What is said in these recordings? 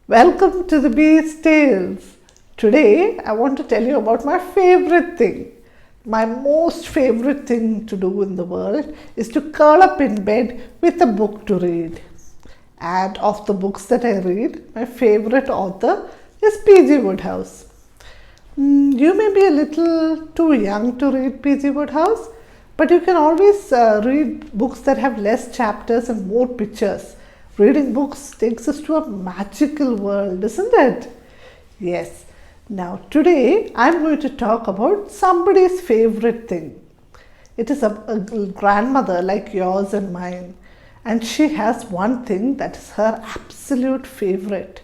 Welcome to the Bee's Tales. Today I want to tell you about my favorite thing. My most favorite thing to do in the world is to curl up in bed with a book to read. And of the books that I read, my favorite author is P.G. Wodehouse. You may be a little too young to read P.G. Wodehouse, but you can always read books that have less chapters and more pictures. Reading books takes us to a magical world, isn't it? Yes. Now, today I'm going to talk about somebody's favorite thing. It is a grandmother like yours and mine, and she has one thing that is her absolute favorite: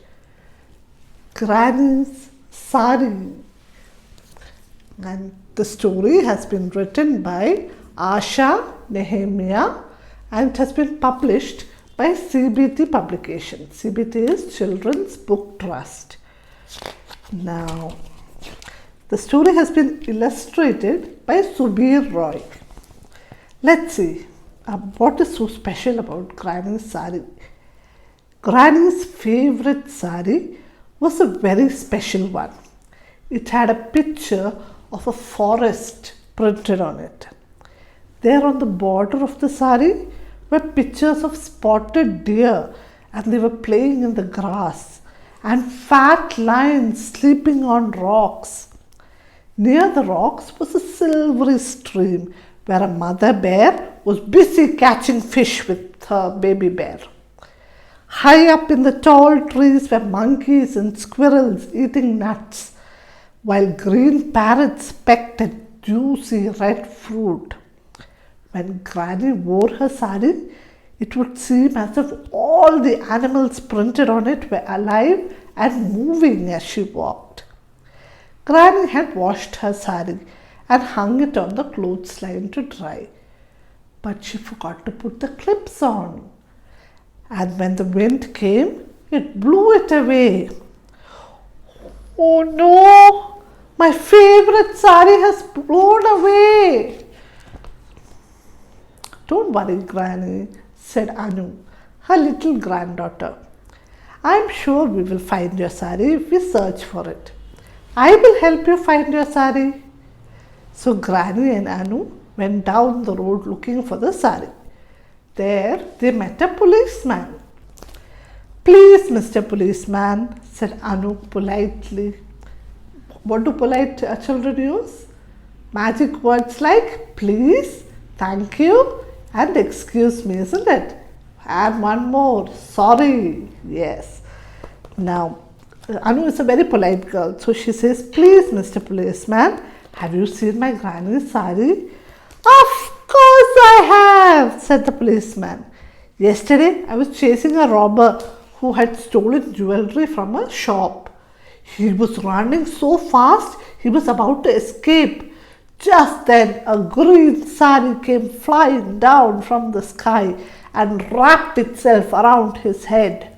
Granny's Sari. And the story has been written by Asha Nehemiah and it has been published by CBT Publications. CBT is Children's Book Trust. Now, the story has been illustrated by Subir Roy. Let's see what is so special about Granny's Sari. Granny's favorite sari was a very special one. It had a picture of a forest printed on it. There on the border of the sari were pictures of spotted deer, and they were playing in the grass, and fat lions sleeping on rocks. Near the rocks was a silvery stream where a mother bear was busy catching fish with her baby bear. High up in the tall trees were monkeys and squirrels eating nuts, while green parrots pecked at juicy red fruit. When Granny wore her sari, it would seem as if all the animals printed on it were alive and moving as she walked. Granny had washed her sari and hung it on the clothesline to dry, but she forgot to put the clips on. And when the wind came, it blew it away. Oh no! My favorite sari has blown away! Don't worry, Granny, said Anu, her little granddaughter. I'm sure we will find your sari if we search for it. I will help you find your sari. So Granny and Anu went down the road looking for the sari. There they met a policeman. Please, Mr. Policeman, said Anu politely. What do polite children use? Magic words like please, thank you, and excuse me, isn't it? And one more, sorry. Yes. Now, Anu is a very polite girl, so she says, please, Mr. Policeman, have you seen my granny's sari? Of course I have, said the policeman. Yesterday, I was chasing a robber who had stolen jewelry from a shop. He was running so fast, he was about to escape. Just then, a green sari came flying down from the sky and wrapped itself around his head.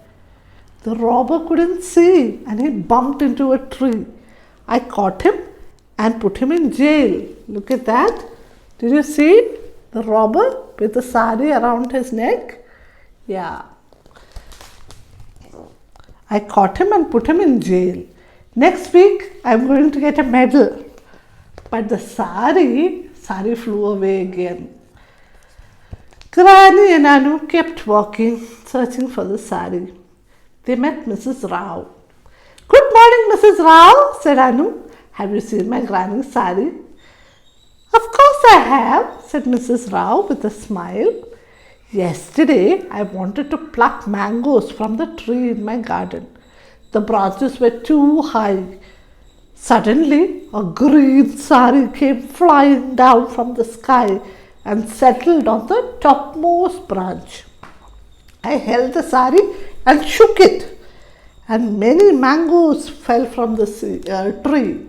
The robber couldn't see and he bumped into a tree. I caught him and put him in jail. Look at that. Did you see the robber with the sari around his neck? Yeah. I caught him and put him in jail. Next week, I'm going to get a medal. But the sari flew away again. Granny and Anu kept walking, searching for the sari. They met Mrs. Rao. Good morning, Mrs. Rao, said Anu. Have you seen my granny's sari? Of course I have, said Mrs. Rao with a smile. Yesterday, I wanted to pluck mangoes from the tree in my garden. The branches were too high. Suddenly, a green sari came flying down from the sky and settled on the topmost branch. I held the sari and shook it, and many mangoes fell from the tree.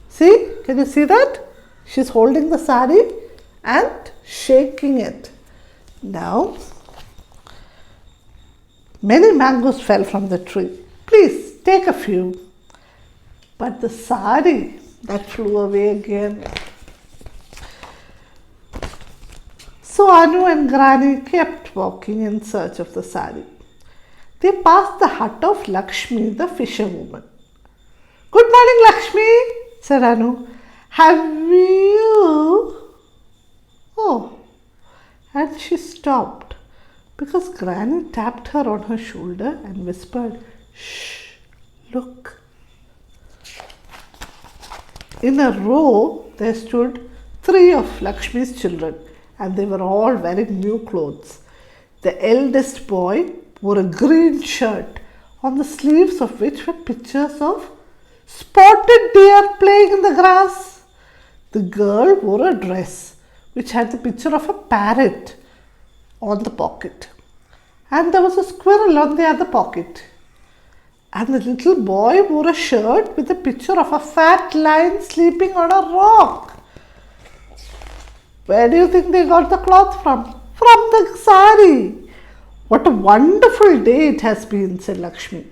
See, can you see that? She's holding the sari and shaking it. Now, many mangoes fell from the tree. Please take a few. But the sari that flew away again. So Anu and Granny kept walking in search of the sari. they passed the hut of Lakshmi, the fisherwoman. "Good morning, Lakshmi," said Anu. "Have you..." Oh, and she stopped because Granny tapped her on her shoulder and whispered, "Shh, look." In a row, there stood 3 of Lakshmi's children, and they were all wearing new clothes. The eldest boy wore a green shirt, on the sleeves of which were pictures of spotted deer playing in the grass. The girl wore a dress which had the picture of a parrot on the pocket, and there was a squirrel on the other pocket. And the little boy wore a shirt with a picture of a fat lion sleeping on a rock. Where do you think they got the cloth from? From the sari. "What a wonderful day it has been," said Lakshmi.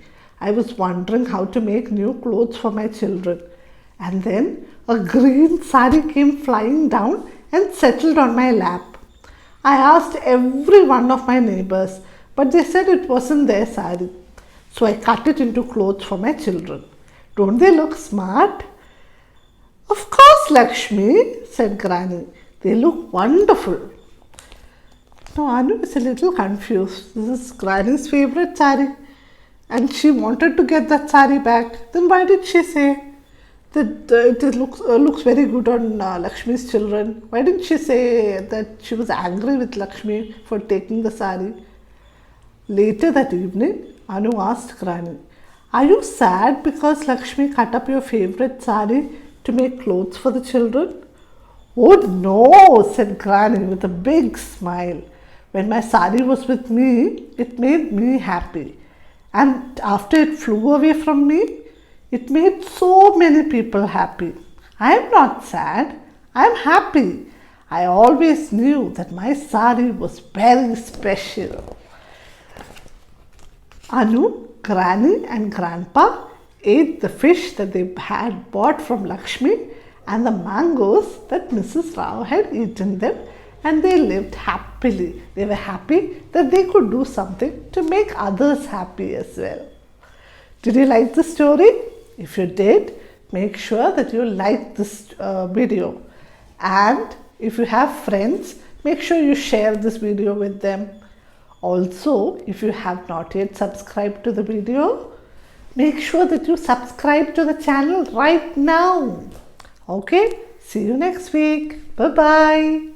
"I was wondering how to make new clothes for my children. And then a green sari came flying down and settled on my lap. I asked every one of my neighbors, but they said it wasn't their sari. So I cut it into clothes for my children. Don't they look smart?" "Of course, Lakshmi," said Granny. "They look wonderful." Now Anu is a little confused. This is Granny's favorite sari, and she wanted to get that sari back. Then why did she say that it looks very good on Lakshmi's children? Why didn't she say that she was angry with Lakshmi for taking the sari? Later that evening, Anu asked Granny, "Are you sad because Lakshmi cut up your favorite sari to make clothes for the children?" "Oh no," said Granny with a big smile. "When my sari was with me, it made me happy. And after it flew away from me, it made so many people happy. I am not sad. I am happy. I always knew that my sari was very special." Anu, Granny and Grandpa ate the fish that they had bought from Lakshmi and the mangoes that Mrs. Rao had eaten them, and they lived happily. They were happy that they could do something to make others happy as well. Did you like the story? If you did, make sure that you like this video. And if you have friends, make sure you share this video with them. Also, if you have not yet subscribed to the video, make sure that you subscribe to the channel right now. Okay, see you next week. Bye-bye.